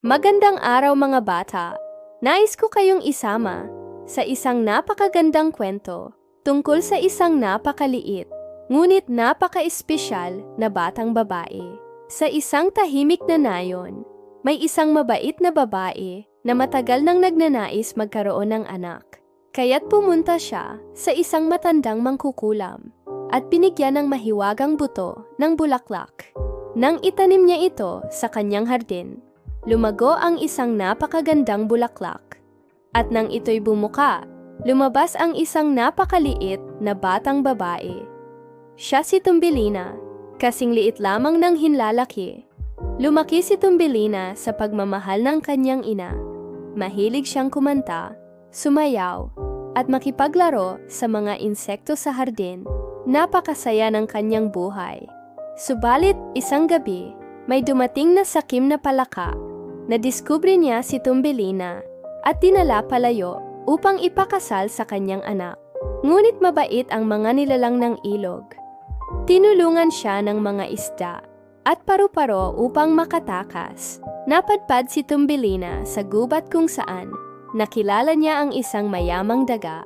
Magandang araw mga bata! Nais ko kayong isama sa isang napakagandang kwento tungkol sa isang napakaliit, ngunit napaka-espesyal na batang babae. Sa isang tahimik na nayon, may isang mabait na babae na matagal nang nagnanais magkaroon ng anak. Kaya't pumunta siya sa isang matandang mangkukulam at binigyan ng mahiwagang buto ng bulaklak. Nang itanim niya ito sa kanyang hardin, lumago ang isang napakagandang bulaklak. At nang ito'y bumuka, lumabas ang isang napakaliit na batang babae. Siya si Thumbelina, kasing liit lamang ng hinlalaki. Lumaki si Thumbelina sa pagmamahal ng kanyang ina. Mahilig siyang kumanta, sumayaw, at makipaglaro sa mga insekto sa hardin. Napakasaya ng kanyang buhay. Subalit isang gabi, may dumating na sakim na palaka. Nadiskubre niya si Thumbelina at dinala palayo upang ipakasal sa kanyang anak. Ngunit mabait ang mga nilalang ng ilog. Tinulungan siya ng mga isda at paru-paro upang makatakas. Napadpad si Thumbelina sa gubat kung saan nakilala niya ang isang mayamang daga.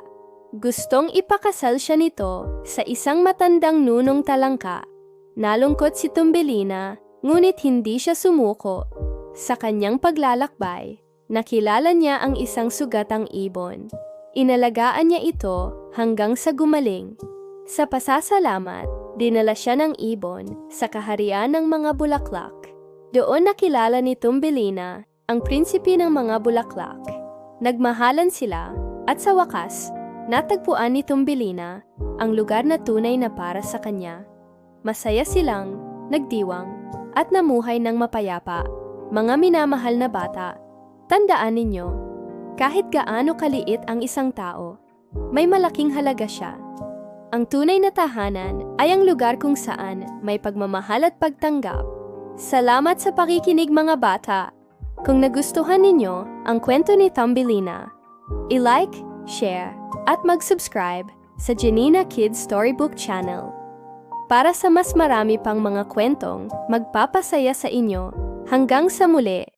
Gustong ipakasal siya nito sa isang matandang nunong talangka. Nalungkot si Thumbelina, ngunit hindi siya sumuko. Sa kanyang paglalakbay, nakilala niya ang isang sugatang ibon. Inalagaan niya ito hanggang sa gumaling. Sa pasasalamat, dinala siya ng ibon sa kaharian ng mga bulaklak. Doon nakilala ni Thumbelina ang prinsipe ng mga bulaklak. Nagmahalan sila at sa wakas, natagpuan ni Thumbelina ang lugar na tunay na para sa kanya. Masaya silang nagdiwang at namuhay ng mapayapa. Mga minamahal na bata, tandaan ninyo, kahit gaano kaliit ang isang tao, may malaking halaga siya. Ang tunay na tahanan ay ang lugar kung saan may pagmamahal at pagtanggap. Salamat sa pakikinig mga bata. Kung nagustuhan ninyo ang kwento ni Thumbelina, i-like, share, at mag-subscribe sa Janina Kids Storybook Channel. Para sa mas marami pang mga kwentong magpapasaya sa inyo, hanggang sa muli!